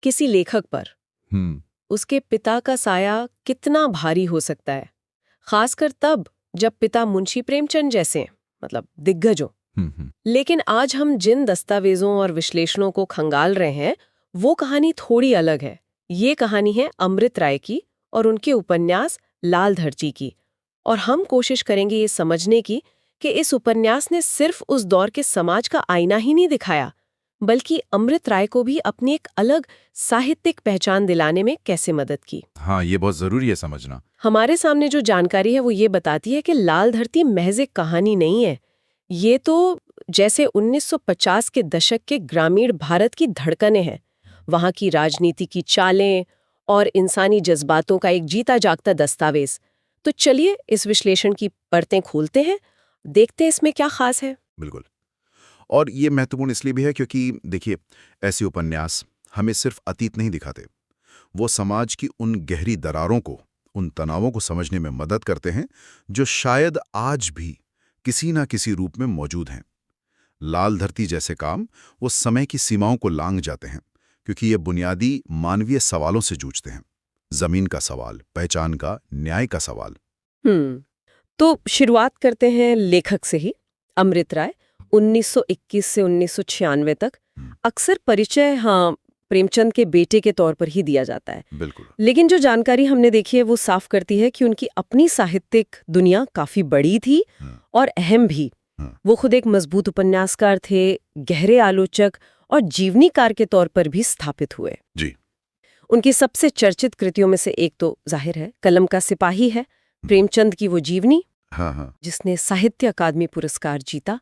किसी लेखक पर उसके पिता का साया कितना भारी हो सकता है, खासकर तब जब पिता मुंशी प्रेमचंद जैसे मतलब दिग्गजों। लेकिन आज हम जिन दस्तावेजों और विश्लेषणों को खंगाल रहे हैं वो कहानी थोड़ी अलग है। ये कहानी है अमृत राय की और उनके उपन्यास लाल धरती की। और हम कोशिश करेंगे ये समझने की कि इस उपन्यास ने सिर्फ उस दौर के समाज का आईना ही नहीं दिखाया, बल्कि अमृत राय को भी अपनी एक अलग साहित्यिक पहचान दिलाने में कैसे मदद की। हाँ, ये बहुत जरूरी है समझना। हमारे सामने जो जानकारी है वो ये बताती है कि लाल धरती महज एक कहानी नहीं है। ये तो जैसे 1950 के दशक के ग्रामीण भारत की धड़कनें हैं, वहाँ की राजनीति की चालें और इंसानी जज्बातों का एक जीता जागता दस्तावेज। तो चलिए इस विश्लेषण की परतें खोलते हैं, देखते हैं इसमें क्या खास है। बिल्कुल। और ये महत्वपूर्ण इसलिए भी है क्योंकि देखिए, ऐसे उपन्यास हमें सिर्फ अतीत नहीं दिखाते, वो समाज की उन गहरी दरारों को, उन तनावों को समझने में मदद करते हैं जो शायद आज भी किसी ना किसी रूप में मौजूद हैं। लाल धरती जैसे काम वो समय की सीमाओं को लांघ जाते हैं क्योंकि ये बुनियादी मानवीय सवालों से जूझते हैं। जमीन का सवाल, पहचान का, न्याय का सवाल। तो शुरुआत करते हैं लेखक से ही। अमृत राय 1921 से 1996 तक अक्सर परिचय प्रेमचंद के बेटे के तौर पर ही दिया जाता है। बिल्कुल। लेकिन जो जानकारी हमने देखी है वो साफ करती है कि उनकी अपनी साहित्यिक दुनिया काफी बड़ी थी और अहम भी। वो खुद एक मजबूत उपन्यासकार थे, गहरे आलोचक और जीवनीकार के तौर पर भी स्थापित हुए। जी। उनकी सबसे चर्चित कृतियों में से एक तो जाहिर है कलम का सिपाही है, प्रेमचंद की वो जीवनी जिसने साहित्य अकादमी पुरस्कार जीता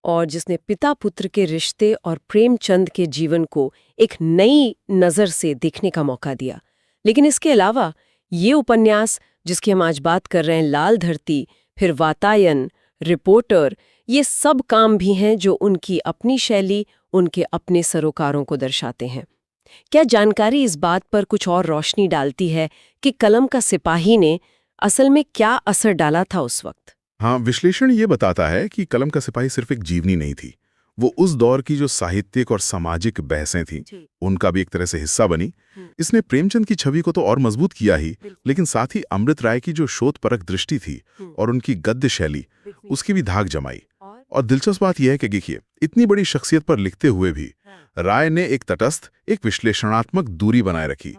और जिसने पिता पुत्र के रिश्ते और प्रेमचंद के जीवन को एक नई नज़र से देखने का मौका दिया। लेकिन इसके अलावा ये उपन्यास जिसकी हम आज बात कर रहे हैं, लाल धरती, फिर वातायन, रिपोर्टर, ये सब काम भी हैं जो उनकी अपनी शैली, उनके अपने सरोकारों को दर्शाते हैं। क्या जानकारी इस बात पर कुछ और रोशनी डालती है कि कलम का सिपाही ने असल में क्या असर डाला था उस वक्त? हाँ, विश्लेषण ये बताता है कि कलम का सिपाही सिर्फ एक जीवनी नहीं थी, वो उस दौर की जो साहित्यिक और सामाजिक बहसें थीं, उनका भी एक तरह से हिस्सा बनी। इसने प्रेमचंद की छवि को तो और मजबूत किया ही, लेकिन साथ ही अमृत राय की जो शोधपरक दृष्टि थी और उनकी गद्य शैली, उसकी भी धाक जमाई। और दिलचस्प बात यह है कि देखिए, इतनी बड़ी शख्सियत पर लिखते हुए भी राय ने एक तटस्थ, एक विश्लेषणात्मक दूरी बनाए रखी।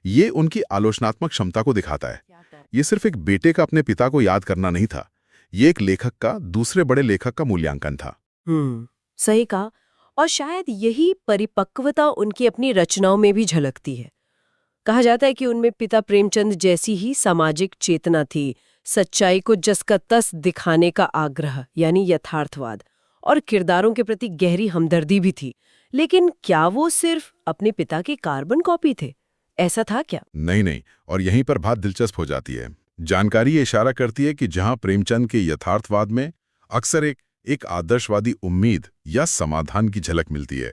ये उनकी आलोचनात्मक क्षमता को दिखाता है। ये सिर्फ एक बेटे का अपने पिता को याद करना नहीं था, ये एक लेखक का दूसरे बड़े लेखक का मूल्यांकन था। सही कहा। और शायद यही परिपक्वता उनकी अपनी रचनाओं में भी झलकती है। कहा जाता है कि उनमें पिता प्रेमचंद जैसी ही सामाजिक चेतना थी, सच्चाई को जस का तस दिखाने का आग्रह यानी यथार्थवाद, और किरदारों के प्रति गहरी हमदर्दी भी थी। लेकिन क्या वो सिर्फ अपने पिता की कार्बन कॉपी थे? ऐसा था क्या? नहीं, और यहीं पर बात दिलचस्प हो जाती है। जानकारी ये इशारा करती है कि जहां प्रेमचंद के यथार्थवाद में अक्सर एक आदर्शवादी उम्मीद या समाधान की झलक मिलती है,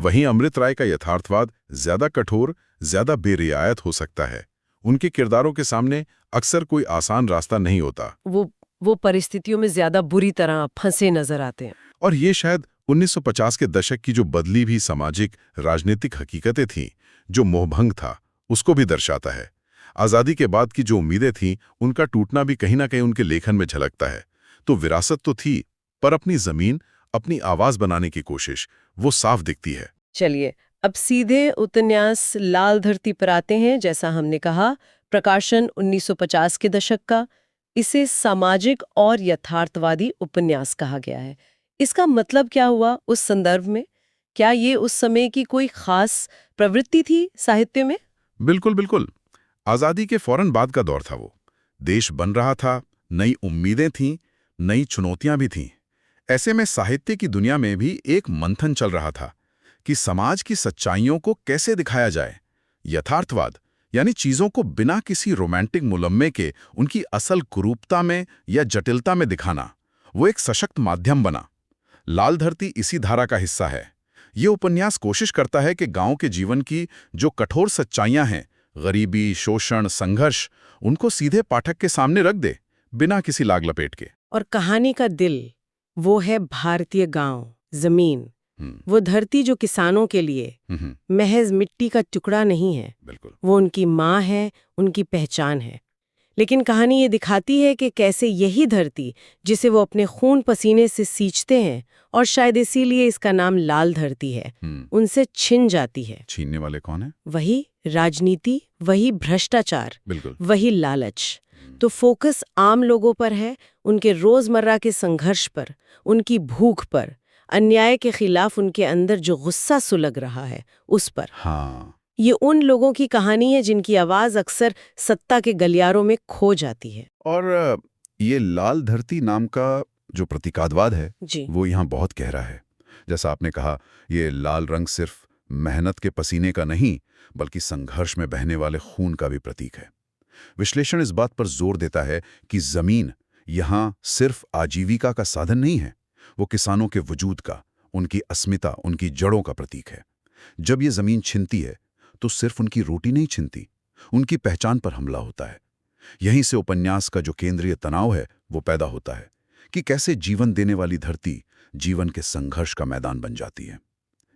वहीं अमृत राय का यथार्थवाद ज्यादा कठोर, ज्यादा बेरियायत हो सकता है। उनके किरदारों के सामने अक्सर कोई आसान रास्ता नहीं होता। वो परिस्थितियों में ज्यादा बुरी तरह फंसे नजर आते हैं। और ये शायद 1950 के दशक की जो बदली भी सामाजिक राजनीतिक हकीकतें थीं, जो मोहभंग था, उसको भी दर्शाता है। आज़ादी के बाद की जो उम्मीदें थीं, उनका टूटना भी कहीं ना कहीं उनके लेखन में झलकता है। तो विरासत तो थी, पर अपनी जमीन, अपनी आवाज बनाने की कोशिश वो साफ दिखती है। चलिए अब सीधे उपन्यास लाल धरती पर आते हैं। जैसा हमने कहा, प्रकाशन 1950 के दशक का। इसे सामाजिक और यथार्थवादी उपन्यास कहा गया है। इसका मतलब क्या हुआ उस संदर्भ में? क्या ये उस समय की कोई खास प्रवृत्ति थी साहित्य में? बिल्कुल। आज़ादी के फौरन बाद का दौर था वो। देश बन रहा था, नई उम्मीदें थीं, नई चुनौतियां भी थीं। ऐसे में साहित्य की दुनिया में भी एक मंथन चल रहा था कि समाज की सच्चाइयों को कैसे दिखाया जाए। यथार्थवाद यानी चीजों को बिना किसी रोमांटिक मुलम्मे के उनकी असल कुरूपता में या जटिलता में दिखाना, वो एक सशक्त माध्यम बना। लाल धरती इसी धारा का हिस्सा है। ये उपन्यास कोशिश करता है कि गांव के जीवन की जो कठोर सच्चाइयां हैं, गरीबी, शोषण, संघर्ष, उनको सीधे पाठक के सामने रख दे, बिना किसी लाग लपेट के। और कहानी का दिल वो है भारतीय गांव, जमीन, वो धरती जो किसानों के लिए महज मिट्टी का टुकड़ा नहीं है, बिल्कुल, वो उनकी माँ है, उनकी पहचान है। लेकिन कहानी ये दिखाती है कि कैसे यही धरती, जिसे वो अपने खून पसीने से सींचते हैं, और शायद इसीलिए इसका नाम लाल धरती है, उनसे छिन जाती है। छीनने वाले कौन है? वही राजनीति, वही भ्रष्टाचार, बिल्कुल, वही लालच। तो फोकस आम लोगों पर है, उनके रोजमर्रा के संघर्ष पर, उनकी भूख पर, अन्याय के खिलाफ उनके अंदर जो गुस्सा सुलग रहा है उस पर। हाँ, ये उन लोगों की कहानी है जिनकी आवाज अक्सर सत्ता के गलियारों में खो जाती है। और ये लाल धरती नाम का जो प्रतीकात्मवाद है जी, वो यहाँ बहुत गहरा है। जैसा आपने कहा, ये लाल रंग सिर्फ मेहनत के पसीने का नहीं बल्कि संघर्ष में बहने वाले खून का भी प्रतीक है। विश्लेषण इस बात पर जोर देता है कि जमीन यहाँ सिर्फ आजीविका का साधन नहीं है, वो किसानों के वजूद का, उनकी अस्मिता, उनकी जड़ों का प्रतीक है। जब ये जमीन छिनती है तो सिर्फ उनकी रोटी नहीं छिनती, उनकी पहचान पर हमला होता है। यहीं से उपन्यास का जो केंद्रीय तनाव है वो पैदा होता है कि कैसे जीवन देने वाली धरती जीवन के संघर्ष का मैदान बन जाती है।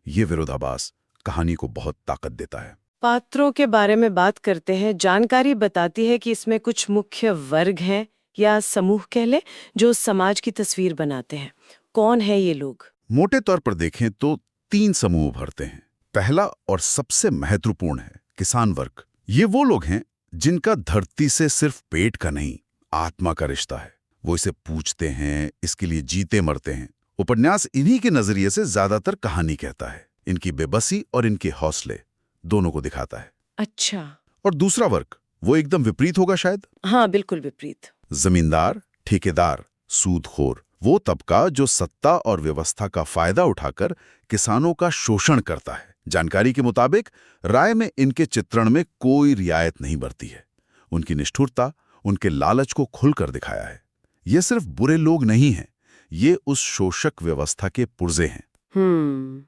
ये विरोधाभास कहानी को बहुत ताकत देता है। पात्रों के बारे में बात करते हैं। जानकारी बताती है कि इसमें कुछ मुख्य वर्ग हैं या समूह कह ले, जो समाज की तस्वीर बनाते हैं। कौन है ये लोग? मोटे तौर पर देखें तो 3 समूह उभरते हैं। पहला और सबसे महत्वपूर्ण है किसान वर्ग। ये वो लोग हैं जिनका धरती से सिर्फ पेट का नहीं, आत्मा का रिश्ता है। वो इसे पूजते हैं, इसके लिए जीते मरते हैं। उपन्यास इन्हीं के नजरिए से ज्यादातर कहानी कहता है। इनकी बेबसी और इनके हौसले दोनों को दिखाता है। अच्छा। और दूसरा वर्ग, वो एकदम विपरीत होगा शायद। हाँ, बिल्कुल विपरीत। जमींदार, ठेकेदार, सूदखोर, वो तबका जो सत्ता और व्यवस्था का फायदा उठाकर किसानों का शोषण करता है। जानकारी के मुताबिक राय में इनके चित्रण में कोई रियायत नहीं बरती है। उनकी निष्ठुरता, उनके लालच को खुलकर दिखाया है। ये सिर्फ बुरे लोग नहीं हैं, ये उस शोषक व्यवस्था के पुर्जे हैं।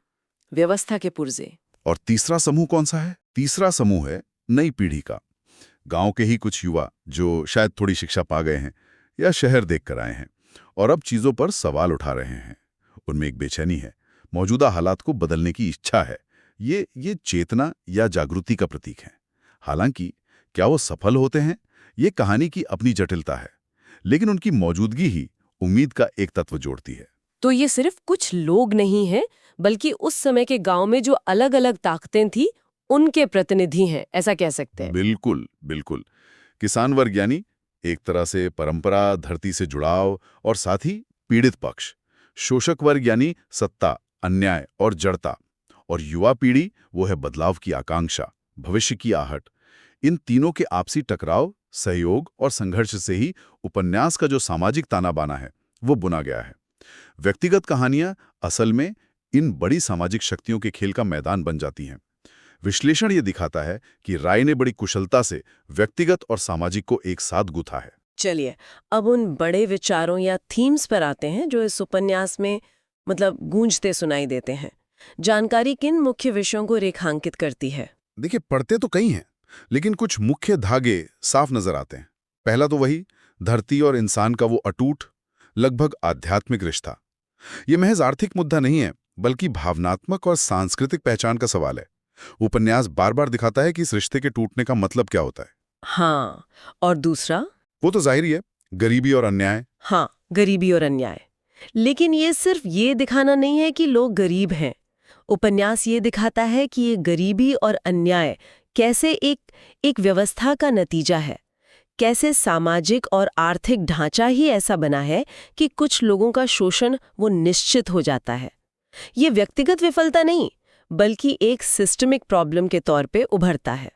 व्यवस्था के पुर्जे। और तीसरा समूह कौन सा है? तीसरा समूह है नई पीढ़ी का। गांव के ही कुछ युवा जो शायद थोड़ी शिक्षा पा गए हैं या शहर देखकर आए हैं और अब चीजों पर सवाल उठा रहे हैं। उनमें एक बेचैनी है, मौजूदा हालात को बदलने की इच्छा है। ये चेतना या जागृति का प्रतीक है। हालांकि क्या वो सफल होते हैं, ये कहानी की अपनी जटिलता है, लेकिन उनकी मौजूदगी ही उम्मीद का एक तत्व जोड़ती है। तो ये सिर्फ कुछ लोग नहीं हैं, बल्कि उस समय के गांव में जो अलग अलग ताकतें थी उनके प्रतिनिधि हैं, ऐसा कह सकते हैं। बिल्कुल बिल्कुल। किसान वर्ग यानी एक तरह से परंपरा, धरती से जुड़ाव और साथ ही पीड़ित पक्ष। शोषक वर्ग यानी सत्ता, अन्याय और जड़ता। और युवा पीढ़ी वो है बदलाव की आकांक्षा, भविष्य की आहट। इन तीनों के आपसी टकराव, सहयोग और संघर्ष से ही उपन्यास का जो सामाजिक ताना बाना है वो बुना गया है। व्यक्तिगत कहानियां असल में इन बड़ी सामाजिक शक्तियों के खेल का मैदान बन जाती हैं। विश्लेषण ये दिखाता है कि राय ने बड़ी कुशलता से व्यक्तिगत और सामाजिक को एक साथ गुथा है। चलिए, अब उन बड़े विचारों या थीम्स पर आते हैं जो इस उपन्यास में गूंजते सुनाई देते हैं। जानकारी किन मुख्य विषयों को रेखांकित करती है? देखिए, पढ़ते तो कई हैं, लेकिन कुछ मुख्य धागे साफ नजर आते हैं। पहला तो वही धरती और इंसान का वो अटूट, लगभग आध्यात्मिक रिश्ता। ये महज आर्थिक मुद्दा नहीं है, बल्कि भावनात्मक और सांस्कृतिक पहचान का सवाल है। उपन्यास बार बार दिखाता है कि इस रिश्ते के टूटने का मतलब क्या होता है। हाँ, और दूसरा? वो तो जाहिर ही है, गरीबी और अन्याय। हाँ, गरीबी और अन्याय। लेकिन ये सिर्फ ये दिखाना नहीं है कि लोग गरीब हैं। उपन्यास ये दिखाता है कि ये गरीबी और अन्याय कैसे एक व्यवस्था का नतीजा है। कैसे सामाजिक और आर्थिक ढांचा ही ऐसा बना है कि कुछ लोगों का शोषण वो निश्चित हो जाता है। ये व्यक्तिगत विफलता नहीं, बल्कि एक सिस्टमिक प्रॉब्लम के तौर पे उभरता है।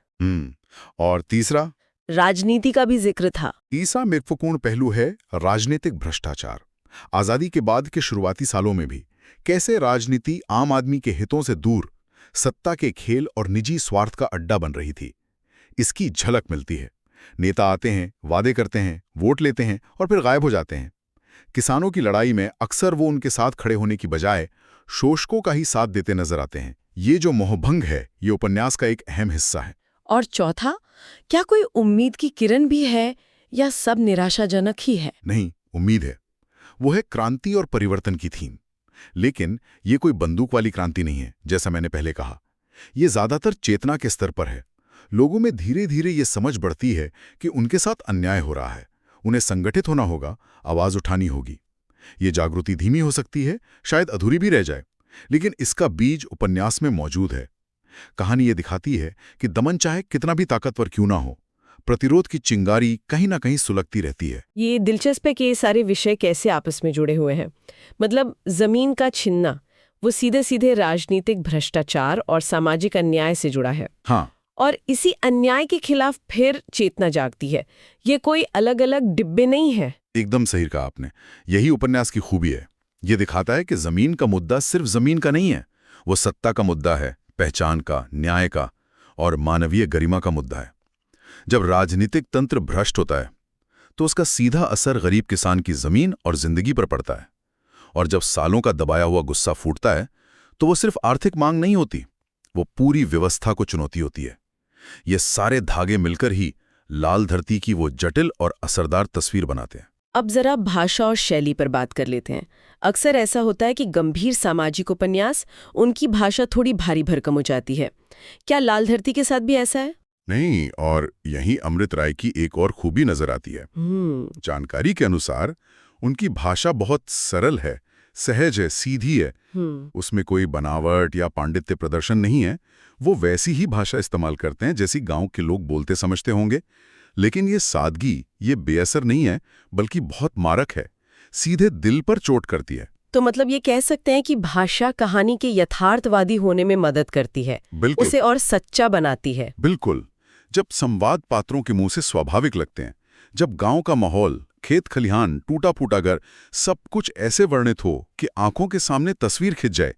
और तीसरा? राजनीति का भी जिक्र था। तीसरा महत्वपूर्ण पहलू है राजनीतिक भ्रष्टाचार। आजादी के बाद के शुरुआती सालों में भी कैसे राजनीति आम आदमी के हितों से दूर सत्ता के खेल और निजी स्वार्थ का अड्डा बन रही थी। इसकी झलक मिलती है। नेता आते हैं, वादे करते हैं, वोट लेते हैं और फिर गायब हो जाते हैं। किसानों की लड़ाई में अक्सर वो उनके साथ खड़े होने की बजाय शोषकों का ही साथ देते नजर आते हैं। ये जो मोहभंग है, ये उपन्यास का एक अहम हिस्सा है। और चौथा, क्या कोई उम्मीद की किरण भी है या सब निराशाजनक ही है? नहीं, उम्मीद है। वो है क्रांति और परिवर्तन की थीम। लेकिन ये कोई बंदूक वाली क्रांति नहीं है, जैसा मैंने पहले कहा। ये ज्यादातर चेतना के स्तर पर है। लोगों में धीरे धीरे ये समझ बढ़ती है कि उनके साथ अन्याय हो रहा है, उन्हें संगठित होना होगा, आवाज उठानी होगी। ये जागृति धीमी हो सकती है, शायद अधूरी भी रह जाए, लेकिन इसका बीज उपन्यास में मौजूद है। कहानी ये दिखाती है कि दमन चाहे कितना भी ताकतवर क्यों ना हो, प्रतिरोध की चिंगारी कहीं ना कहीं सुलगती रहती है। ये दिलचस्प है कि ये सारे विषय कैसे आपस में जुड़े हुए हैं। मतलब जमीन का छिनना वो सीधे सीधे राजनीतिक भ्रष्टाचार और सामाजिक अन्याय से जुड़ा है। हाँ, और इसी अन्याय के खिलाफ फिर चेतना जागती है। ये कोई अलग अलग डिब्बे नहीं है। एकदम सही कहा आपने। यही उपन्यास की खूबी है। ये दिखाता है कि जमीन का मुद्दा सिर्फ जमीन का नहीं है, वो सत्ता का मुद्दा है, पहचान का, न्याय का और मानवीय गरिमा का मुद्दा है। जब राजनीतिक तंत्र भ्रष्ट होता है तो उसका सीधा असर गरीब किसान की जमीन और जिंदगी पर पड़ता है। और जब सालों का दबाया हुआ गुस्सा फूटता है तो वो सिर्फ आर्थिक मांग नहीं होती, वो पूरी व्यवस्था को चुनौती होती है। ये सारे धागे मिलकर ही लाल धरती की वो जटिल और असरदार तस्वीर बनाते हैं। अब जरा भाषा और शैली पर बात कर लेते हैं। अक्सर ऐसा होता है कि गंभीर सामाजिक उपन्यास, उनकी भाषा थोड़ी भारी भरकम हो जाती है। क्या लाल धरती के साथ भी ऐसा है? नहीं, और यहीं अमृत राय की एक और खूबी नजर आती है। जानकारी के अनुसार उनकी भाषा बहुत सरल है, सहज है, सीधी है। उसमें कोई बनावट या पांडित्य प्रदर्शन नहीं है। वो वैसी ही भाषा इस्तेमाल करते हैं जैसी गांव के लोग बोलते समझते होंगे। लेकिन ये सादगी, ये बेअसर नहीं है, बल्कि बहुत मारक है, सीधे दिल पर चोट करती है। तो मतलब ये कह सकते हैं कि भाषा कहानी के यथार्थवादी होने में मदद करती है, बिल्कुल, उसे और सच्चा बनाती है। बिल्कुल। जब संवाद पात्रों के मुंह से स्वाभाविक लगते हैं, जब गांव का माहौल, खेत खलिहान, टूटा फूटा घर, सब कुछ ऐसे वर्णित हो कि आंखों के सामने तस्वीर खिंच जाए,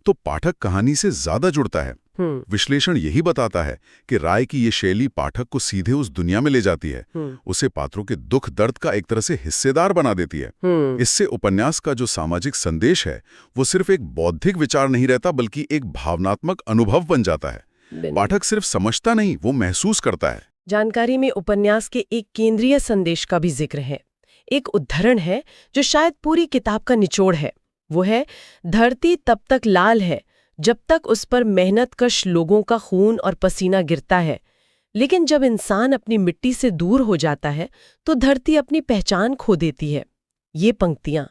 तो पाठक कहानी से ज्यादा जुड़ता है। विश्लेषण यही बताता है कि राय की ये शैली पाठक को सीधे उस दुनिया में ले जाती है, उसे पात्रों के दुख दर्द का एक तरह से हिस्सेदार बना देती है। इससे उपन्यास का जो सामाजिक संदेश है वो सिर्फ एक बौद्धिक विचार नहीं रहता, बल्कि एक भावनात्मक अनुभव बन जाता है। पाठक सिर्फ समझता नहीं, वो महसूस करता है। जानकारी में उपन्यास के एक केंद्रीय संदेश का भी जिक्र है। एक उदाहरण है जो शायद पूरी किताब का निचोड़ है। वो है, धरती तब तक लाल है जब तक उस पर मेहनतकश लोगों का खून और पसीना गिरता है, लेकिन जब इंसान अपनी मिट्टी से दूर हो जाता है तो धरती अपनी पहचान खो देती है। ये पंक्तियां,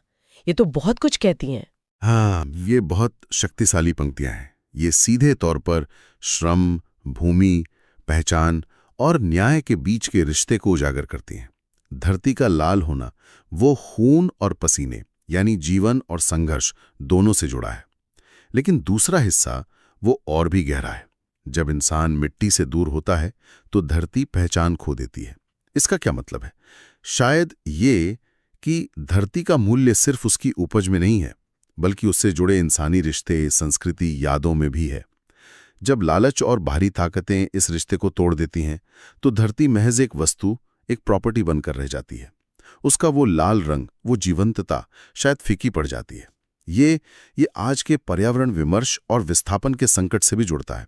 ये तो बहुत कुछ कहती हैं। हाँ, ये बहुत शक्तिशाली पंक्तियां हैं। ये सीधे तौर पर श्रम, भूमि, पहचान और न्याय के बीच के रिश्ते को उजागर करती हैं। धरती का लाल होना वो खून और पसीने, यानी जीवन और संघर्ष, दोनों से जुड़ा है। लेकिन दूसरा हिस्सा वो और भी गहरा है। जब इंसान मिट्टी से दूर होता है तो धरती पहचान खो देती है। इसका क्या मतलब है? शायद ये कि धरती का मूल्य सिर्फ उसकी उपज में नहीं है, बल्कि उससे जुड़े इंसानी रिश्ते, संस्कृति, यादों में भी है। जब लालच और बाहरी ताकतें इस रिश्ते को तोड़ देती हैं तो धरती महज एक वस्तु, एक प्रॉपर्टी बनकर रह जाती है। उसका वो लाल रंग, वो जीवंतता शायद फीकी पड़ जाती है। ये आज के पर्यावरण विमर्श और विस्थापन के संकट से भी जुड़ता है।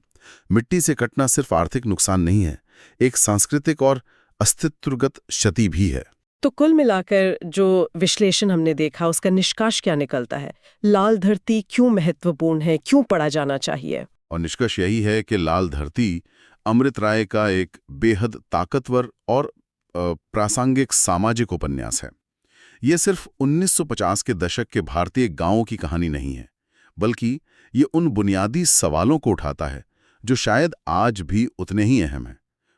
मिट्टी से कटना सिर्फ आर्थिक नुकसान नहीं है, एक सांस्कृतिक और अस्तित्वगत क्षति भी है। तो कुल मिलाकर जो विश्लेषण हमने देखा, उसका निष्कर्ष क्या निकलता है? लाल धरती क्यों महत्वपूर्ण है, क्यों पढ़ा जाना चाहिए? और निष्कर्ष यही है कि लाल धरती अमृत राय का एक बेहद ताकतवर और प्रासंगिक सामाजिक उपन्यास है। ये सिर्फ 1950 के दशक के भारतीय गांवों की कहानी नहीं है, बल्कि ये उन बुनियादी सवालों को उठाता है जो शायद आज भी उतने ही अहम हैं।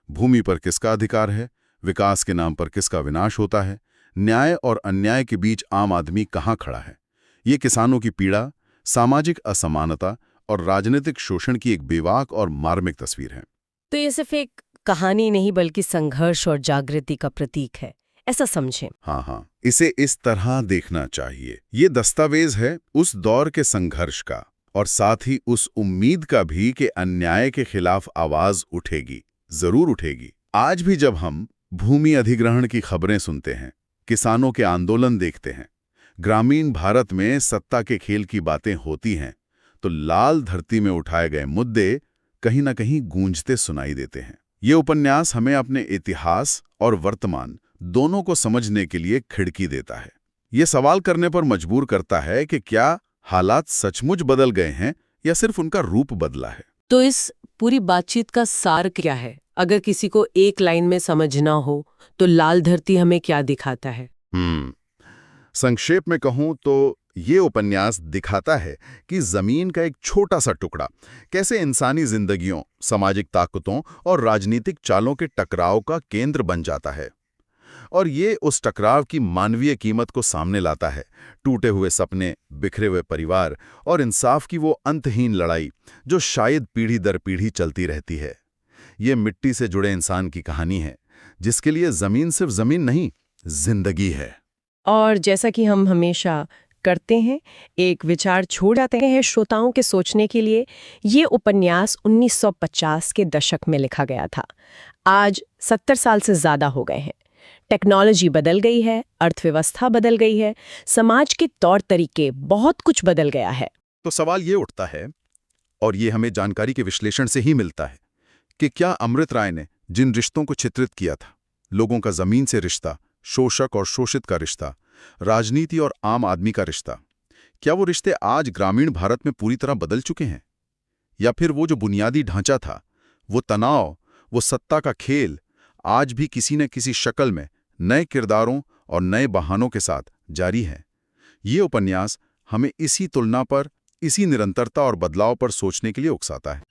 भूमि पर किसका अधिकार है? विकास के नाम पर किसका विनाश होता है? न्याय और अन्याय के बीच आम आदमी कहाँ खड़ा है? ये किसानों की पीड़ा, सामाजिक असमानता और राजनीतिक शोषण की एक बेबाक और मार्मिक तस्वीर है। तो ये सिर्फ एक कहानी नहीं, बल्कि संघर्ष और जागृति का प्रतीक है, ऐसा समझें। हाँ, इसे इस तरह देखना चाहिए। ये दस्तावेज है उस दौर के संघर्ष का, और साथ ही उस उम्मीद का भी कि अन्याय के खिलाफ आवाज उठेगी, जरूर उठेगी। आज भी जब हम भूमि अधिग्रहण की खबरें सुनते हैं, किसानों के आंदोलन देखते हैं, ग्रामीण भारत में सत्ता के खेल की बातें होती हैं, तो लाल धरती में उठाए गए मुद्दे कहीं ना कहीं गूंजते सुनाई देते हैं। ये उपन्यास हमें अपने इतिहास और वर्तमान दोनों को समझने के लिए खिड़की देता है। ये सवाल करने पर मजबूर करता है कि क्या हालात सचमुच बदल गए हैं या सिर्फ उनका रूप बदला है? तो इस पूरी बातचीत का सार क्या है? अगर किसी को एक लाइन में समझना हो तो लाल धरती हमें क्या दिखाता है? संक्षेप में कहूं तो ये उपन्यास दिखाता है कि जमीन का एक छोटा सा टुकड़ा कैसे इंसानी जिंदगियों, सामाजिक ताकतों और राजनीतिक चालों के टकराव का केंद्र बन जाता है। और ये उस टकराव की मानवीय कीमत को सामने लाता है। टूटे हुए सपने, बिखरे हुए परिवार और इंसाफ की वो अंतहीन लड़ाई जो शायद पीढ़ी दर पीढ़ी चलती रहती है। ये मिट्टी से जुड़े इंसान की कहानी है जिसके लिए जमीन सिर्फ जमीन नहीं, जिंदगी है। और जैसा कि हम हमेशा करते हैं, एक विचार छोड़ जाते हैं श्रोताओं के सोचने के लिए। ये उपन्यास 1950 के दशक में लिखा गया था। आज 70 साल से ज्यादा हो गए हैं। टेक्नोलॉजी बदल गई है, अर्थव्यवस्था बदल गई है, समाज के तौर तरीके, बहुत कुछ बदल गया है। तो सवाल ये उठता है, और ये हमें जानकारी के विश्लेषण से ही मिलता है, कि क्या अमृत राय ने जिन रिश्तों को चित्रित किया था, लोगों का जमीन से रिश्ता, शोषक और शोषित का रिश्ता, राजनीति और आम आदमी का रिश्ता, क्या वो रिश्ते आज ग्रामीण भारत में पूरी तरह बदल चुके हैं? या फिर वो जो बुनियादी ढांचा था, वो तनाव, वो सत्ता का खेल, आज भी किसी न किसी शक्ल में नए किरदारों और नए बहानों के साथ जारी है? ये उपन्यास हमें इसी तुलना पर, इसी निरंतरता और बदलाव पर सोचने के लिए उकसाता है।